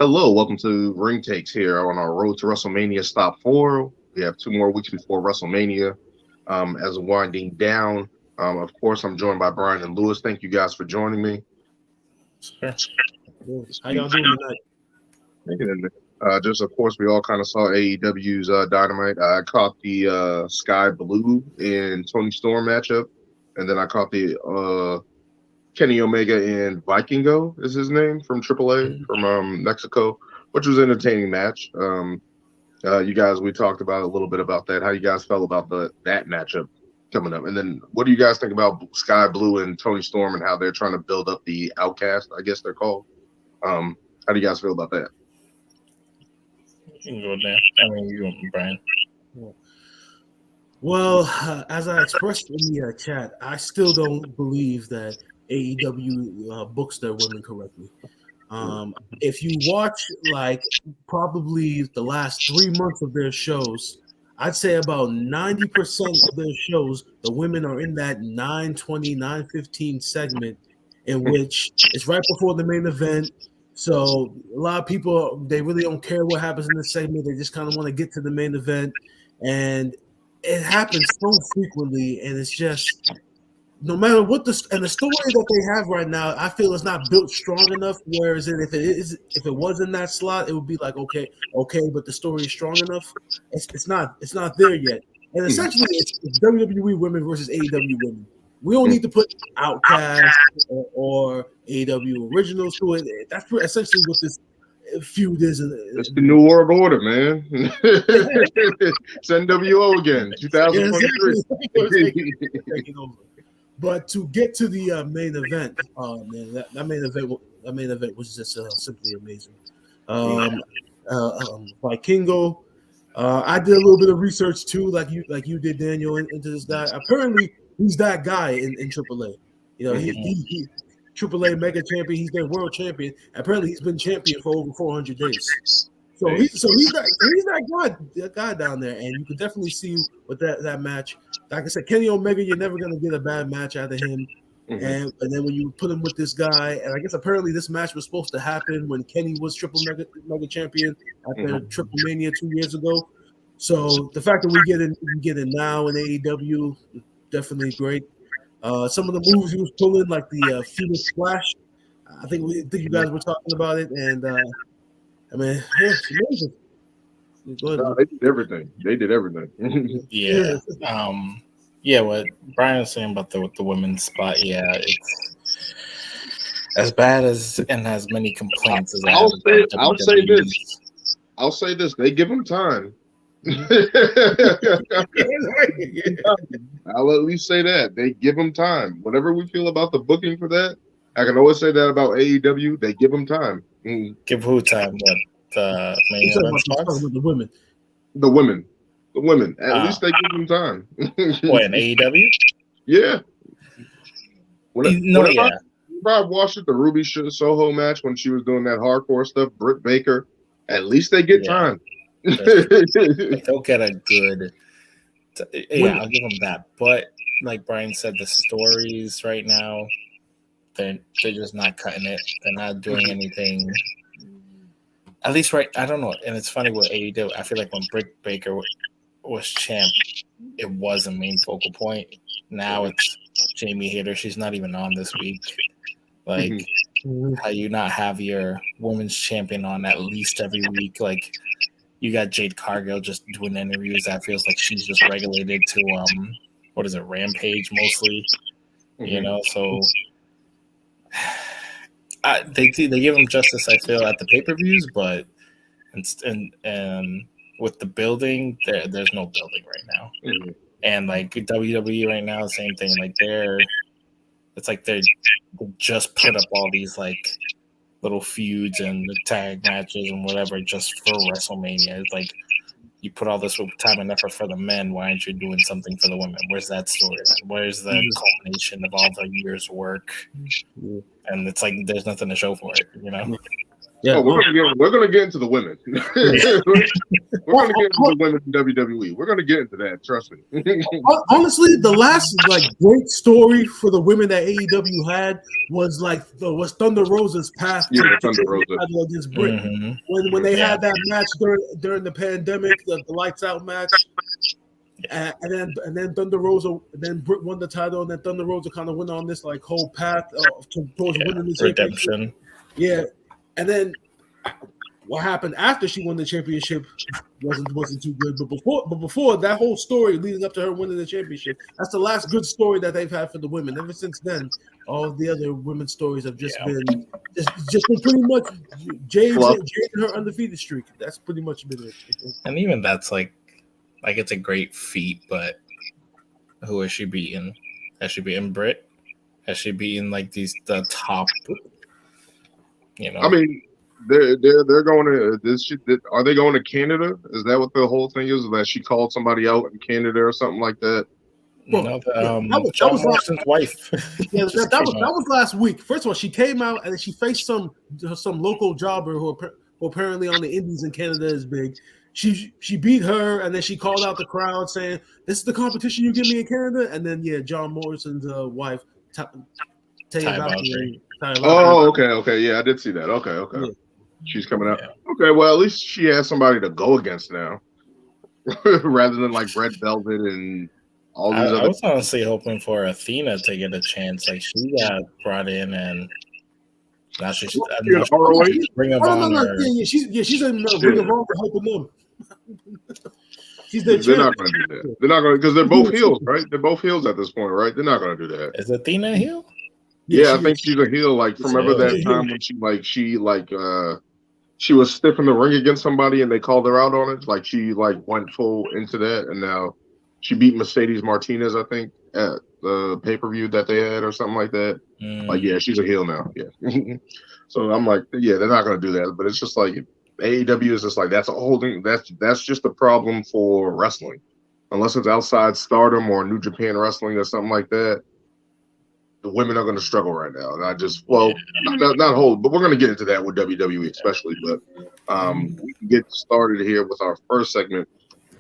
Hello, welcome to Ring Takes here on our road to WrestleMania Stop 4. We have 2 more weeks before WrestleMania. As we're winding down, of course, I'm joined by Brian and Lewis. Thank you guys for joining me. Sure. How y'all doing tonight? Just, of course, we all kind of saw AEW's Dynamite. I caught the Sky Blue and Toni Storm matchup, and then I caught the Kenny Omega and Vikingo is his name from AAA from Mexico, which was an entertaining match. You guys, we talked about a little bit about that. How you guys felt about that matchup coming up, and then what do you guys think about Sky Blue and Toni Storm and how they're trying to build up the Outcast? I guess they're called. How do you guys feel about that? You can go there. I mean, you and Brian. Well, as I expressed in the chat, I still don't believe that AEW books their women correctly. If you watch like probably the last 3 months of their shows, I'd say about 90% of their shows, the women are in that 9:20, 9:15 segment in which it's right before the main event. So a lot of people, they really don't care what happens in this segment. They just kind of want to get to the main event. And it happens so frequently. And it's just, no matter what the story that they have right now, I feel it's not built strong enough. Whereas if it was in that slot, it would be like, okay, but the story is strong enough. It's not there yet. And essentially it's WWE women versus AEW women. We don't need to put Outcast or AEW originals to it. That's essentially what this feud is. It's the New World Order, man. It's NWO again, 2023. But to get to the main event, man, that main event was just simply amazing. Vikingo. I did a little bit of research too, like you did, Daniel, into this guy. Apparently, he's that guy in AAA. You know, he AAA Mega Champion. He's been World Champion. Apparently, he's been champion for over 400 days. So he's that guy down there, and you can definitely see with that match. Like I said, Kenny Omega, you're never gonna get a bad match out of him. And then when you put him with this guy, and I guess apparently this match was supposed to happen when Kenny was Triple Mega Champion after Triple Mania 2 years ago. So the fact that we get it now in AEW, definitely great. Some of the moves he was pulling, like the Phoenix Splash, I think you guys were talking about it, and I mean, it's amazing. They did everything. Yeah. Yeah, what Brian was saying about the women's spot, yeah, it's as bad as and as many complaints as I'll say this. They give them time. I'll at least say that. They give them time. Whatever we feel about the booking for that, I can always say that about AEW. They give them time. Give who time? What? The main event spots? The women. At least they give them time. What, in AEW? Yeah. Yeah. I watched the Ruby Soho match when she was doing that hardcore stuff. Britt Baker. At least they get time. They'll get a good. I'll give them that. But like Brian said, the stories right now, they're just not cutting it. They're not doing anything. At least I don't know. And it's funny what AEW. I feel like when Britt Baker was champ, it was a main focal point. Now it's Jamie Hayter. She's not even on this week. Like, how you not have your women's champion on at least every week? Like, you got Jade Cargill just doing interviews. That feels like she's just regulated to what is it, Rampage mostly? You know, so they give them justice. I feel at the pay-per-views, but and with the building, there's no building right now. And like WWE right now, same thing. Like it's like they just put up all these like little feuds and the tag matches and whatever just for WrestleMania. It's like you put all this time and effort for the men. Why aren't you doing something for the women? Where's that storyline? Where's the culmination of all the years' work? And it's like there's nothing to show for it, you know. Yeah, we're gonna get into the women. We're gonna get into the women in WWE. We're gonna get into that. Trust me. Honestly, the last great story for the women that AEW had was Thunder Rosa's path to Thunder Rosa against Britt. When they had that match during the pandemic, the lights out match. And then Thunder Rosa, then Britt won the title, and then Thunder Rosa kind of went on this whole path towards winning the redemption. Yeah, and then what happened after she won the championship wasn't too good. But before that whole story leading up to her winning the championship, that's the last good story that they've had for the women. Ever since then, all of the other women's stories have just been pretty much Jade and her undefeated streak. That's pretty much been it. And even that's like it's a great feat, but who has she beaten? Has she beaten Britt? Has she beaten the top? I mean, they're going to this. Are they going to Canada? Is that what the whole thing is? That she called somebody out in Canada or something like that? Well, that was Morrison's wife. Yeah, that was last week. First of all, she came out and she faced some local jobber who apparently on the Indies in Canada is big. She beat her, and then she called out the crowd saying, "This is the competition you give me in Canada." And then John Morrison's wife, Ty Valkyrie. Oh, okay, yeah, I did see that. Okay, yeah. She's coming out. Yeah. Okay, well, at least she has somebody to go against now, rather than Red Velvet and all these other. I was honestly hoping for Athena to get a chance. She got brought in, and now she's Ring of Honor. She's in Ring of Honor helping them. They're not going to do that. They're not going to, because they're both heels, right? They're both heels at this point, right? They're not going to do that. Is Athena a heel? Yeah, I think she's a heel. From ever that time when she was stiff in the ring against somebody and they called her out on it. She went full into that, and now she beat Mercedes Martinez, I think, at the pay-per-view that they had or something like that. Yeah, she's a heel now. Yeah. So I'm they're not going to do that. But it's just AEW is just that's a whole thing. That's just a problem for wrestling, unless it's outside Stardom or New Japan Wrestling or something like that. The women are going to struggle right now, and not whole, but we're going to get into that with WWE especially. But we can get started here with our first segment,